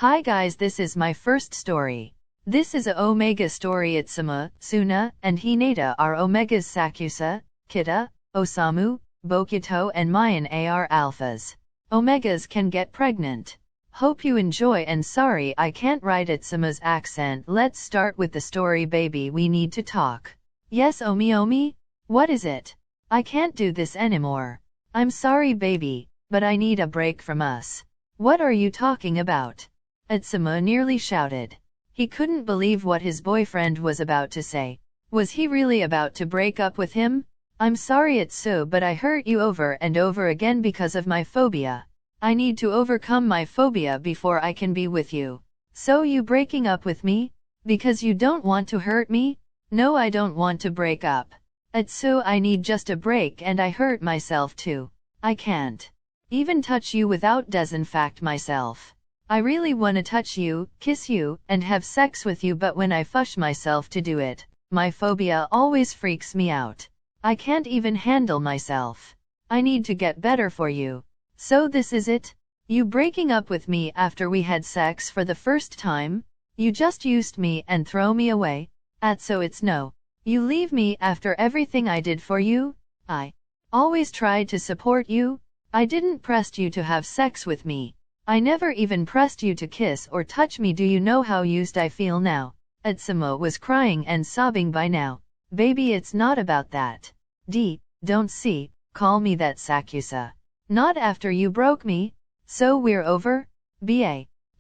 Hi guys, this is my first story. This is a Omega story. Atsumu, Suna, and Hinata are Omegas. Sakusa, Kita, Osamu, Bokuto and Mayan are alphas. Omegas can get pregnant. Hope you enjoy and sorry I can't write Atsumu's accent. Let's start with the story. Baby, we need to talk. Yes, Omi? What is it? I can't do this anymore. I'm sorry baby, but I need a break from us. What are you talking about? Atsumu nearly shouted. He couldn't believe what his boyfriend was about to say. Was he really about to break up with him? I'm sorry Atsu, but I hurt you over and over again because of my phobia. I need to overcome my phobia before I can be with you. So you breaking up with me? Because you don't want to hurt me? No, I don't want to break up. Atsu, I need just a break and I hurt myself too. I can't even touch you without disinfect myself. I really wanna touch you, kiss you, and have sex with you, but when I push myself to do it, my phobia always freaks me out. I can't even handle myself. I need to get better for you. So this is it? You breaking up with me after we had sex for the first time? You just used me and throw me away? So it's no. You leave me after everything I did for you? I always tried to support you. I didn't press you to have sex with me. I never even pressed you to kiss or touch me. Do you know how used I feel now? Atsumu was crying and sobbing by now. Baby, it's not about that. Don't see, call me that Sakusa. Not after you broke me. So we're over?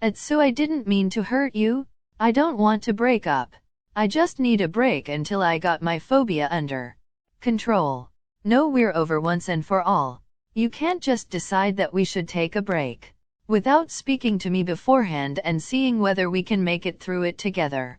Atsu, I didn't mean to hurt you. I don't want to break up. I just need a break until I got my phobia under control. No, we're over once and for all. You can't just decide that we should take a break without speaking to me beforehand and seeing whether we can make it through it together.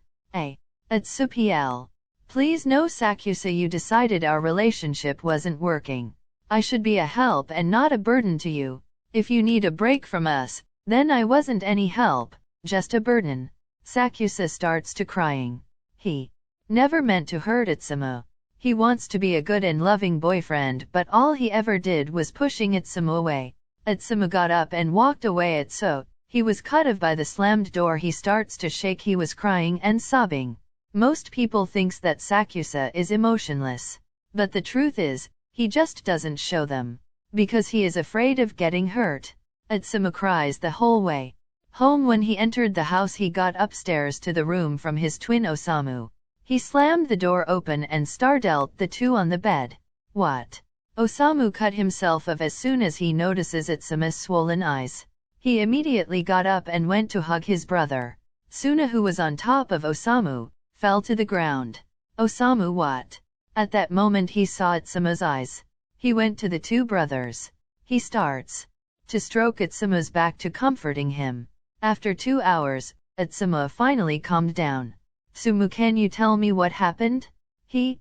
Atsu PL. Please no Sakusa, you decided our relationship wasn't working. I should be a help and not a burden to you. If you need a break from us, then I wasn't any help, just a burden. Sakusa starts to crying. He never meant to hurt Atsumu. He wants to be a good and loving boyfriend, but all he ever did was pushing Atsumu away. Atsumu got up and walked away. Atsu, he was cut off by the slammed door. He starts to shake. He was crying and sobbing. Most people thinks that Sakusa is emotionless. But the truth is, he just doesn't show them. Because he is afraid of getting hurt. Atsumu cries the whole way home. When he entered the house, he got upstairs to the room from his twin Osamu. He slammed the door open and startled the two on the bed. What? Osamu cut himself off as soon as he notices Atsumu's swollen eyes. He immediately got up and went to hug his brother. Suna, who was on top of Osamu, fell to the ground. Osamu, what? At that moment he saw Atsumu's eyes. He went to the two brothers. He starts to stroke Atsumu's back to comforting him. After 2 hours, Atsumu finally calmed down. Sumu, can you tell me what happened? Br.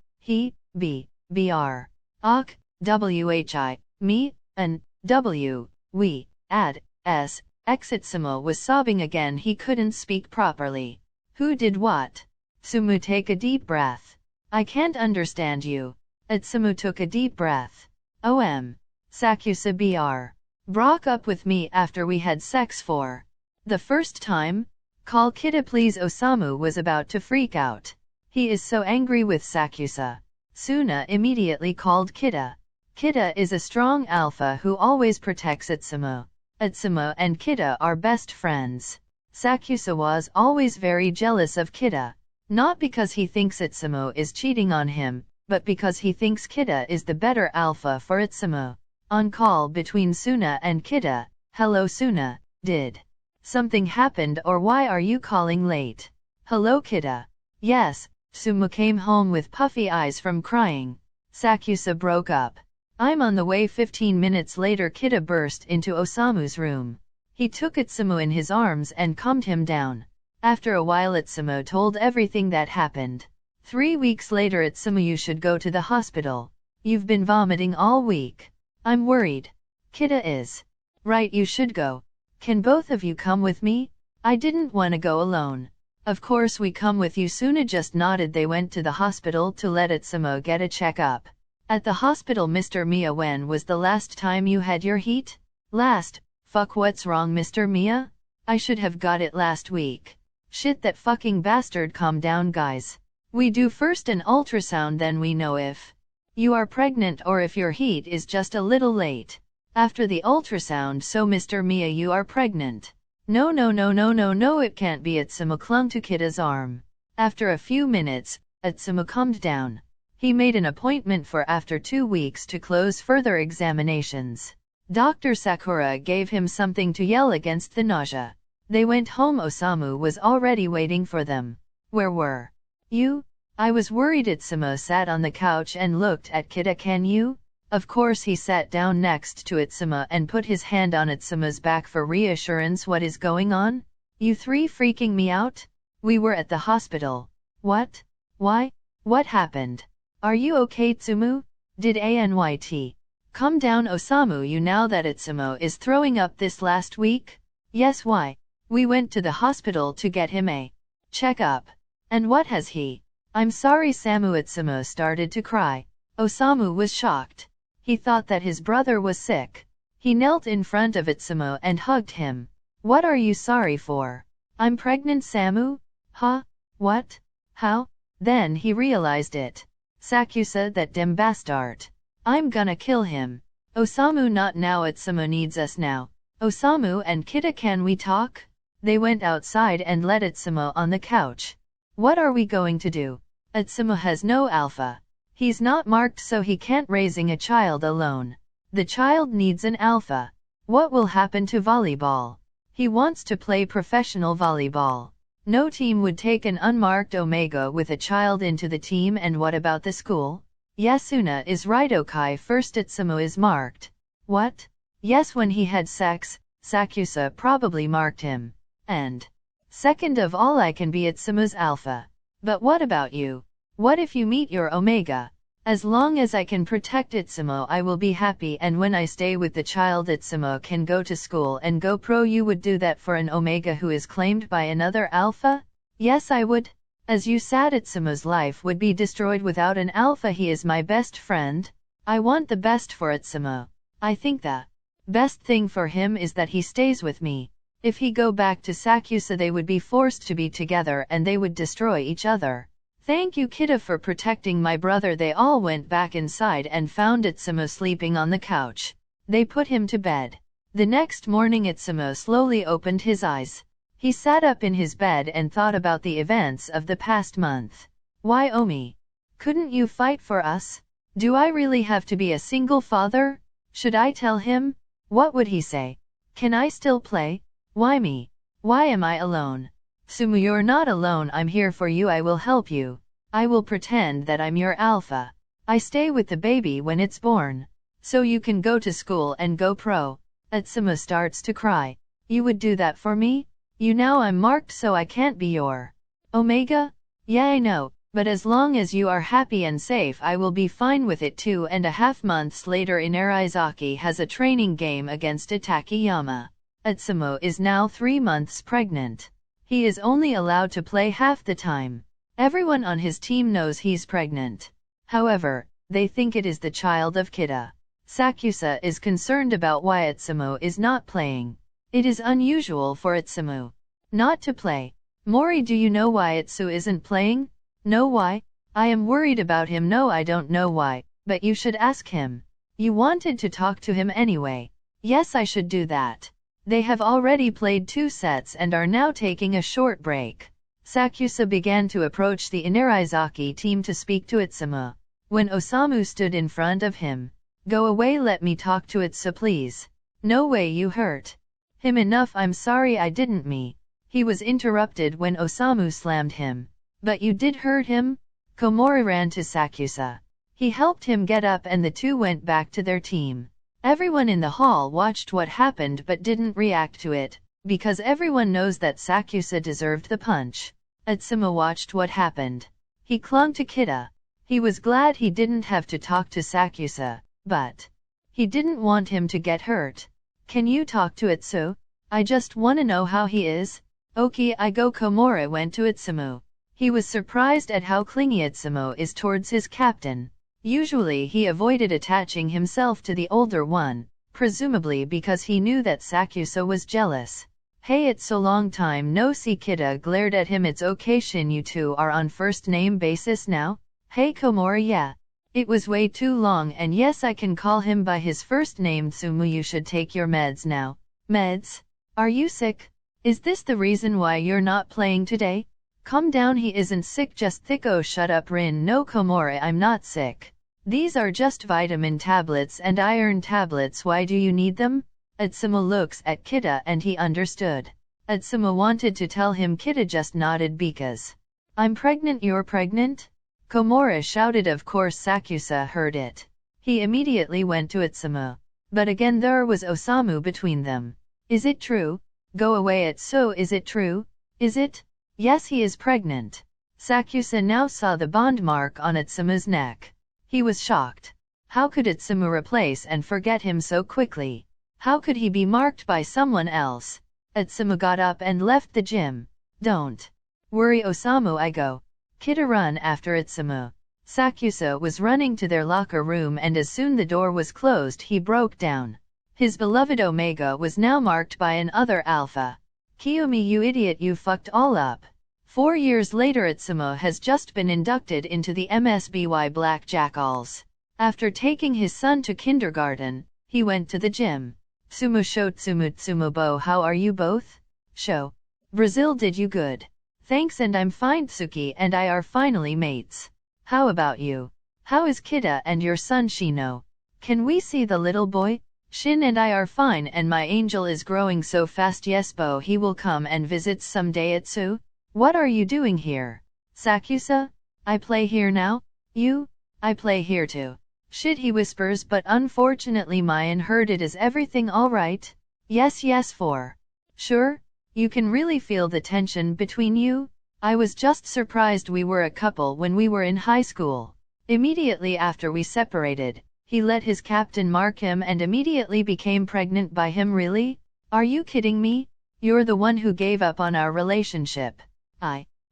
Whi, me, and w, we, add, s, Atsumu was sobbing again. He couldn't speak properly. Who did what? Sumu, take a deep breath. I can't understand you. Atsumu took a deep breath. Sakusa Br. Broke up with me after we had sex for the first time? Call Kita please. Osamu was about to freak out. He is so angry with Sakusa. Suna immediately called Kita. Kita is a strong alpha who always protects Atsumu. Atsumu and Kita are best friends. Sakusa was always very jealous of Kita. Not because he thinks Atsumu is cheating on him, but because he thinks Kita is the better alpha for Atsumu. On call between Suna and Kita. Hello Suna, did something happened or why are you calling late? Hello Kita. Yes, Sumu came home with puffy eyes from crying. Sakusa broke up. I'm on the way. 15 minutes later Kita burst into Osamu's room. He took Atsumu in his arms and calmed him down. After a while Atsumu told everything that happened. 3 weeks later Atsumu, you should go to the hospital. You've been vomiting all week. I'm worried. Kita is right, you should go. Can both of you come with me? I didn't want to go alone. Of course we come with you. Suna just nodded. They went to the hospital to let Atsumu get a checkup. At the hospital, Mr. Mia, when was the last time you had your heat? Last, fuck, what's wrong Mr. Mia? I should have got it last week. Shit, that fucking bastard. Calm down, guys. We do first an ultrasound, then we know if you are pregnant or if your heat is just a little late. After the ultrasound, so Mr. Mia, you are pregnant. No, no, no, no, no, no, it can't be. Atsumu clung to Kita's arm. After a few minutes, Atsumu calmed down. He made an appointment for after 2 weeks to close further examinations. Dr. Sakura gave him something to yell against the nausea. They went home. Osamu was already waiting for them. Where were you? I was worried. Atsumu sat on the couch and looked at Kita. Can you? Of course. He sat down next to Atsumu and put his hand on Atsuma's back for reassurance. What is going on? You three freaking me out? We were at the hospital. What? Why? What happened? Are you okay, Tsumu? Did Anyt calm down, Osamu? You now that Atsumu is throwing up this last week? Yes. Why? We went to the hospital to get him a checkup. And what has he? I'm sorry, Samu. Atsumu started to cry. Osamu was shocked. He thought that his brother was sick. He knelt in front of Atsumu and hugged him. What are you sorry for? I'm pregnant, Samu? Huh? What? How? Then he realized it. Sakusa, that dem bastard. I'm gonna kill him. Osamu, not now. Atsumu needs us now. Osamu and Kita, can we talk? They went outside and let Atsumu on the couch. What are we going to do? Atsumu has no alpha. He's not marked, so he can't raising a child alone. The child needs an alpha. What will happen to volleyball? He wants to play professional volleyball. No team would take an unmarked Omega with a child into the team. And what about the school? Yasuna is right. Okay, first Atsumu is marked. What? Yes, when he had sex, Sakusa probably marked him. And second of all, I can be Atsumu's alpha. But what about you? What if you meet your Omega? As long as I can protect Atsumu, I will be happy, and when I stay with the child, Atsumu can go to school and go pro. You would do that for an Omega who is claimed by another alpha? Yes, I would. As you said, Atsumu's life would be destroyed without an alpha. He is my best friend. I want the best for Atsumu. I think the best thing for him is that he stays with me. If he go back to Sakusa, they would be forced to be together and they would destroy each other. Thank you, Kita, for protecting my brother. They all went back inside and found Atsumu sleeping on the couch. They put him to bed. The next morning, Atsumu slowly opened his eyes. He sat up in his bed and thought about the events of the past month. Why, Omi? Couldn't you fight for us? Do I really have to be a single father? Should I tell him? What would he say? Can I still play? Why me? Why am I alone? Sumu, you're not alone. I'm here for you. I will help you. I will pretend that I'm your alpha. I stay with the baby when it's born. So you can go to school and go pro. Atsumu starts to cry. You would do that for me? You know I'm marked, so I can't be your Omega? Yeah, I know, but as long as you are happy and safe, I will be fine with it. 2.5 months later, Inarizaki has a training game against Itakayama. Atsumu is now 3 months pregnant. He is only allowed to play half the time. Everyone on his team knows he's pregnant. However, they think it is the child of Kita. Sakusa is concerned about why Atsumu is not playing. It is unusual for Atsumu not to play. Mori, do you know why Atsu isn't playing? No, why? I am worried about him. No, I don't know why, but you should ask him. You wanted to talk to him anyway. Yes, I should do that. They have already played 2 sets and are now taking a short break. Sakusa began to approach the Inarizaki team to speak to Atsumu. When Osamu stood in front of him. Go away, let me talk to Atsu, please. No way, you hurt him enough. I'm sorry, I didn't me. He was interrupted when Osamu slammed him. But you did hurt him? Komori ran to Sakusa. He helped him get up and the two went back to their team. Everyone in the hall watched what happened but didn't react to it, because everyone knows that Sakusa deserved the punch. Atsumu watched what happened. He clung to Kita. He was glad he didn't have to talk to Sakusa, but he didn't want him to get hurt. Can you talk to Atsu? I just wanna know how he is. Okay, I go. Komori went to Atsumu. He was surprised at how clingy Atsumu is towards his captain. Usually he avoided attaching himself to the older one, presumably because he knew that Sakusa was jealous. Hey, it's so long time no see. Kida glared at him. It's okay Shin, you two are on first name basis now? Hey Komura, yeah. It was way too long, and yes I can call him by his first name. Atsumu, you should take your meds now. Meds? Are you sick? Is this the reason why you're not playing today? Calm down, he isn't sick, just thick. Oh shut up Rin. No Komura, I'm not sick. These are just vitamin tablets and iron tablets. Why do you need them? Atsumu looks at Kida and he understood. Atsumu wanted to tell him. Kida just nodded because. I'm pregnant. You're pregnant? Komura shouted. Of course Sakusa heard it. He immediately went to Atsumu. But again there was Osamu between them. Is it true? Go away Atsu. Is it true? Is it? Yes, he is pregnant. Sakusa now saw the bond mark on Atsumu's neck. He was shocked. How could Atsumu replace and forget him so quickly? How could he be marked by someone else? Atsumu got up and left the gym. Don't worry Osamu, I go. Kida run after Atsumu. Sakusa was running to their locker room, and as soon the door was closed he broke down. His beloved Omega was now marked by an other alpha. Kiyomi, you idiot, you fucked all up. 4 years later Atsumu has just been inducted into the MSBY Black Jackals. After taking his son to kindergarten, he went to the gym. Tsumu Sho Tsumu Bo, how are you both? Sho. Brazil, did you good? Thanks, and I'm fine. Tsuki and I are finally mates. How about you? How is Kida and your son Shino? Can we see the little boy? Shin and I are fine, and my angel is growing so fast. Yes Bo, he will come and visit someday. Atsu? What are you doing here? Sakusa? I play here now? You? I play here too. Shit, he whispers, but unfortunately Mayan heard it. Is everything alright? Yes for sure. You can really feel the tension between you? I was just surprised. We were a couple when we were in high school. Immediately after we separated, he let his captain mark him and immediately became pregnant by him. Really? Are you kidding me? You're the one who gave up on our relationship.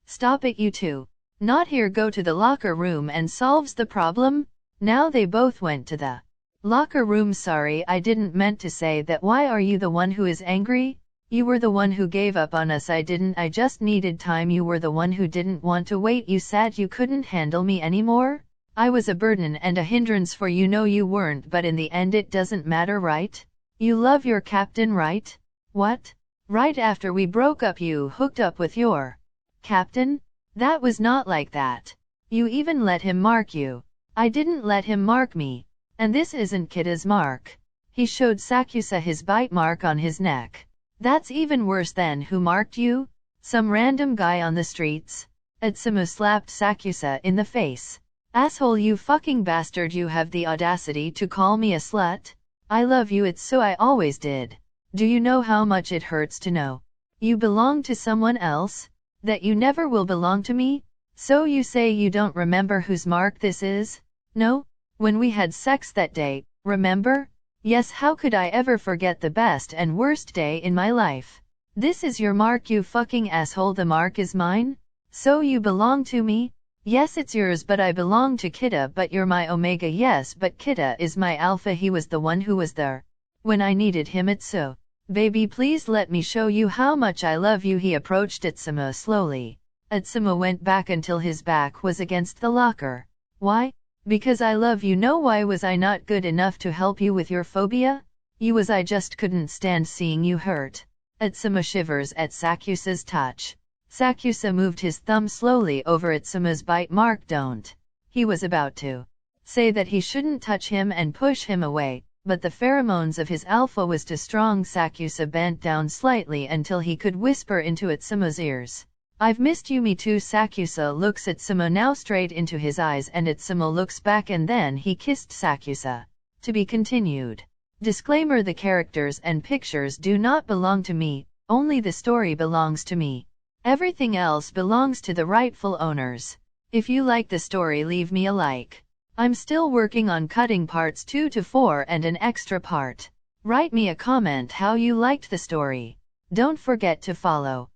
Stop it, you two. Not here. Go to the locker room and solves the problem. Now they both went to the locker room. Sorry, I didn't meant to say that. Why are you the one who is angry? You were the one who gave up on us. I didn't. I just needed time. You were the one who didn't want to wait. You said you couldn't handle me anymore. I was a burden and a hindrance for you. No, you weren't, but in the end it doesn't matter, right? You love your captain, right? What? Right after we broke up you hooked up with your captain? That was not like that. You even let him mark you. I didn't let him mark me. And this isn't Kida's mark. He showed Sakusa his bite mark on his neck. That's even worse than who marked you? Some random guy on the streets? Atsumu slapped Sakusa in the face. Asshole, you fucking bastard, you have the audacity to call me a slut? I love you, it's so I always did. Do you know how much it hurts to know you belong to someone else? That you never will belong to me? So you say you don't remember whose mark this is? No? When we had sex that day, remember? Yes, how could I ever forget the best and worst day in my life? This is your mark, you fucking asshole. The mark is mine? So you belong to me? Yes, it's yours, but I belong to Kida. But you're my Omega. Yes, but Kida is my Alpha. He was the one who was there when I needed him. Atsu. Baby, please let me show you how much I love you. He approached Atsumu slowly. Atsumu went back until his back was against the locker. Why? Because I love you. No, why was I not good enough to help you with your phobia? You was. I just couldn't stand seeing you hurt. Atsumu shivers at Sakusa's touch. Sakusa moved his thumb slowly over Atsumu's bite mark. Don't. He was about to say that he shouldn't touch him and push him away, but the pheromones of his alpha was too strong. Sakusa bent down slightly until he could whisper into Atsumu's ears. I've missed you. Me too. Sakusa looks at Atsumu now straight into his eyes, and Atsumu looks back, and then he kissed Sakusa. To be continued. Disclaimer: the characters and pictures do not belong to me, only the story belongs to me. Everything else belongs to the rightful owners. If you like the story, leave me a like. I'm still working on cutting parts 2 to 4 and an extra part. Write me a comment how you liked the story. Don't forget to follow